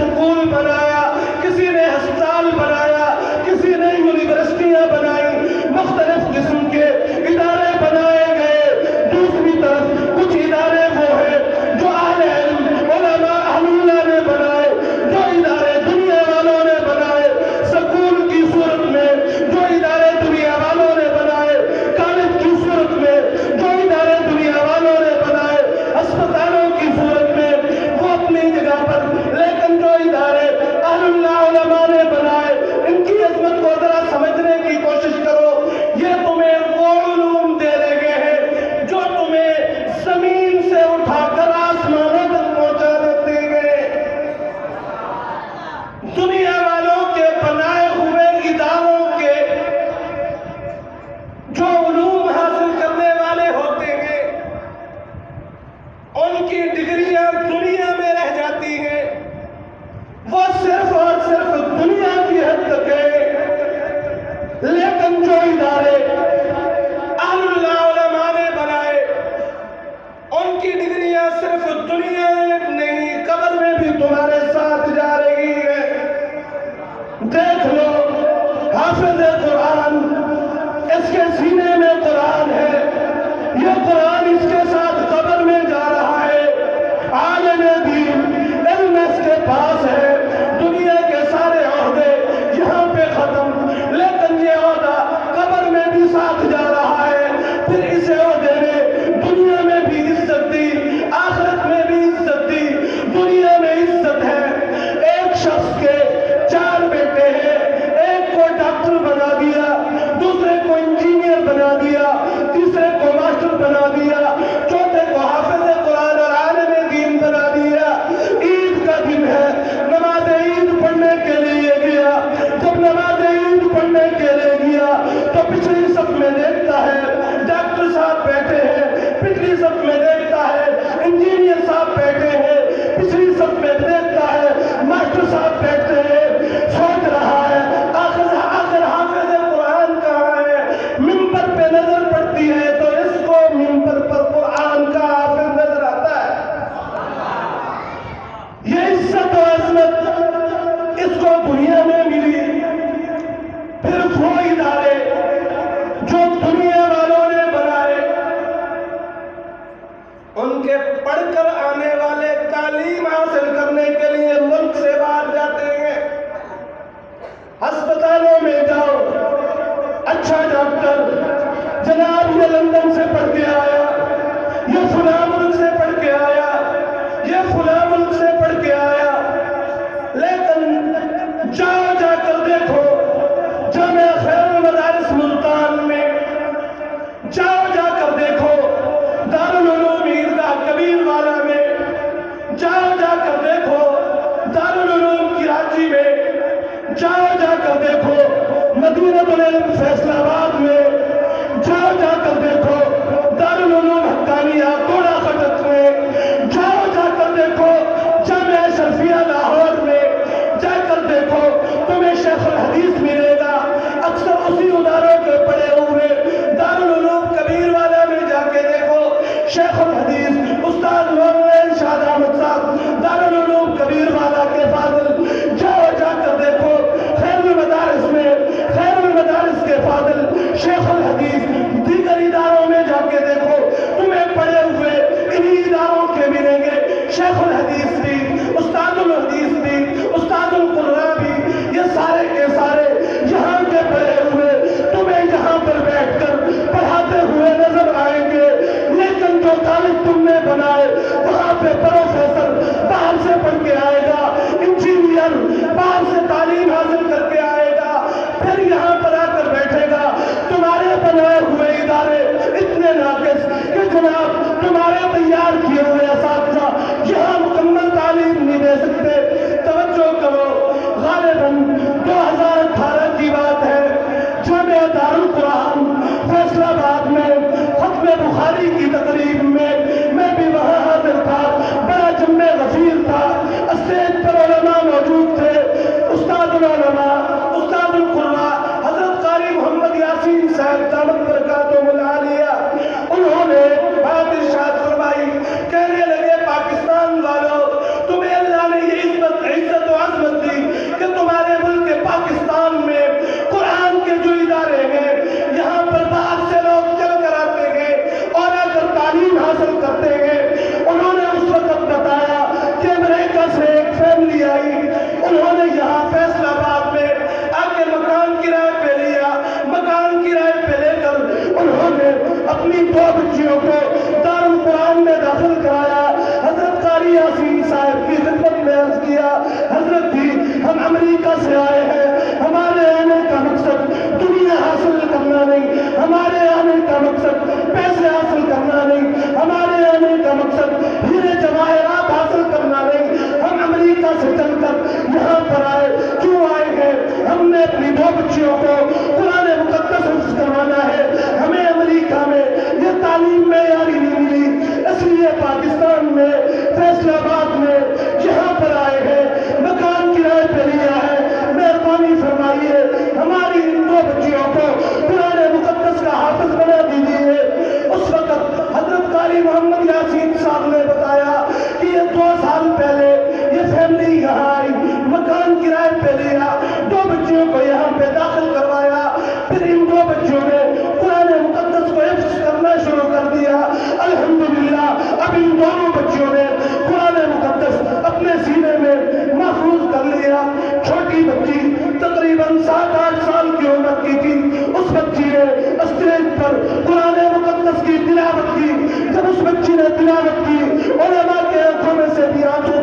School بنایا، کسی نے ہسپتال بنایا، کسی نے یونیورسٹیاں بنائی، مختلف قسم کے ادارے بنائے گئے۔ دوسری طرف کچھ ادارے وہ ہیں جو اہل علم علماء اہل اللہ نے بنائے، جو ادارے دنیا والوں نے بنائے، سکول کی صورت میں جو ادارے دنیا والوں نے بنائے، کالج کی صورت میں جو ادارے دنیا والوں نے بنائے، ہسپتالوں کی صورت میں وہ اپنی جگہ پر، لیکن جو ادارے اہل اللہ علماء نے بنائے، ان کی عظمت کو ذرا سمجھنے کی کوشش کرو۔ یہ تمہیں وہ علوم دے رہے ہیں جو تمہیں زمین سے اٹھا کر آسمانوں تک پہنچا دیتے ہیں۔ دنیا والوں کے بنائے ہوئے اداروں کے جو علوم حاصل کرنے والے ہوتے ہیں، ان کی ڈگریاں دنیا میں رہ جاتی ہیں، وہ صرف اور صرف دنیا کی حد تک ہے۔ لیکن جو ادارے اہل اللہ علماء نے بنائے، ان کی ڈگریاں صرف دنیا میں نہیں، قبر میں بھی تمہارے ساتھ جا رہی ہے۔ دیکھ لو، حافظ قرآن، اس کے سینے میں قرآن ہے، یہ قرآن اس کے ساتھ قبر میں جا رہا ہے۔ عالم دین، علم اس کے پاس ہے، دنیا کے سارے عہدے یہاں پہ ختم، لیکن یہ عہدہ قبر میں بھی ساتھ جا رہا ہے۔ پھر اس عہدے نے دنیا میں بھی عزت دی، آخرت میں بھی عزت دی۔ دنیا میں عزت ہے، ایک شخص کے 4 بیٹے ہیں، ایک کو ڈاکٹر بنا دیا، دوسرے کو انجینئر بنا دیا، تیسرے کو ماسٹر بنا دیا، چوتھے کو حافظ قرآن اور عالم دین بنا دیا۔ عید کا دن ہے، نماز عید پڑھنے کے لیے گیا، جب نماز عید پڑھنے کے لیے گیا تو پچھلی صف میں دیکھتا ہے ڈاکٹر صاحب بیٹھے ہیں، پچھلی صف میں دیکھتا ہے انجینئر صاحب بیٹھے ہیں، پچھلی صف میں دیکھتا ہے ماسٹر صاحب بیٹھے ہیں۔ سوچ رہا ہے آخر حافظ قرآن کہاں ہے؟ منبر پہ نظر پڑتی ہے تو اس کو منبر پر قرآن کا حافظ نظر آتا ہے۔ یہ عزت و عظمت اس کو دنیا میں ملی۔ پھر وہ ادارے جو دنیا والوں نے بنائے، ان کے پڑھ کر آنے والے تعلیم حاصل کرنے کے لیے ملک سے باہر جاتے ہیں۔ ہسپتالوں میں جاؤ، اچھا ڈاکٹر جناب یہ لندن سے پڑھ کے آیا، یہ فلاں ملک سے پڑھ کے آیا، یہ فلاں ملک سے پڑھ کے آیا، لیکن جاؤ جا کر دیکھو جامعہ خیر المدارس ملتان میں، جاؤ جا کر دیکھو دارالعلوم عیدگاہ کبیر والا میں، جاؤ جا کر دیکھو دارالعلوم کراچی میں، جاؤ جا کر دیکھو مدینہ العلم فیصل آباد میں، جاؤ جا کر دیکھو دارالعلوم حقانیہ کوڑا خٹک میں، جاؤ جا کر دیکھو جامعہ اشرفیہ لاہور میں، جا کر دیکھو تمہیں شیخ الحدیث ملے گا، اکثر اسی اداروں کے پڑے ہوئے۔ دارالعلوم کبیر والا میں جا کے دیکھو شیخ الحدیث استاد مولانا شاد احمد صاحب دارالعلوم کبیر والا کے فاضل، جاؤ جا کر دیکھو خیر المدارس میں خیر المدارس کے فاضل شیخ الحدیث، دیگر اداروں میں جا کے دیکھو تمہیں پڑے ہوئے انہی اداروں کے ملیں گے، شیخ الحدیث بھی، استاد الحدیث بھی، استاد القرآن بھی، یہ سارے کے سارے یہاں کے پڑے ہوئے تمہیں یہاں پر بیٹھ کر پڑھاتے ہوئے نظر آئیں گے، لیکن جو کالج تم نے بنائے وہاں پہ پروفیسر باہر سے پڑھ کے آئے گا، انجینئر باہر سے تعلیم حاصل کر کے آئے گا، پھر یہاں پر آ کر بیٹھے گا۔ تمہارے بنائے ہوئے ادارے اتنے ناقص کہ جناب تمہارے تیار کیے ہوئے اساتذہ یہاں مکمل تعلیم نہیں دے سکتے۔ توجہ کرو، غالباً 2018 کی بات ہے، جامعہ دارالقرآن فیصل آباد میں ختم بخاری کی تقریب میں بھی وہاں حاضر تھا، بڑا جمع غفیر تھا، اسٹیج پر علماء موجود تھے، استاد العلماء، استاد القرآن حضرت قاری محمد یاسین صاحب دامت برکاتہم العالیہ، انہوں نے بات ارشاد فرمائی، کہنے لگے پاکستان والوں تمہیں اللہ نے یہ عزت و داخل کرایا. حضرت قاری یاسین صاحب کی خدمت میں عرض کیا حضرت جی ہم امریکہ سے آئے ہیں, ہمارے آنے کا مقصد دنیا حاصل کرنا نہیں, ہمارے آنے کا مقصد پیسے حاصل کرنا نہیں, ہمارے آنے کا مقصد ہیرے جواہرات حاصل کرنا نہیں, ہم امریکہ سے چل کر یہاں پر آئے. کیوں آئے ہیں؟ ہم نے اپنی دو بچیوں کو قرآن مقدس حفظ کروانا ہے. ہمیں امریکہ میں یہ تعلیم معیاری نہیں ملی, اس لیے پاکستان میں فیصل آباد میں یہاں پر آئے ہیں, مکان کرائے پہ لیا ہے. مہربانی فرمائیے ہماری ان دو بچیوں کو قرآن مقدس کا حافظ بنا دیجیے. اس وقت حضرت قاری محمد یاسین صاحب نے بتایا کہ یہ 2 سال پہلے یہ فیملی یہاں آئی, مکان کرائے پہ لیا, 2 بچیوں کو یہاں پہ داخل کروایا. پھر ان 2 بچوں نے قرآن مقدس کو حفظ کرنا شروع کر دیا. الحمدللہ اب ان دونوں بچوں نے قرآن مقدس اپنے سینے میں محفوظ کر لیا. چھوٹی بچی تقریباً 7-8 سال کی عمر کی تھی. اس بچی نے اسٹیج پر قرآن مقدس کی تلاوت کی. جب اس بچی نے تلاوت کی علماء کے آنکھوں میں سے بھی آنسو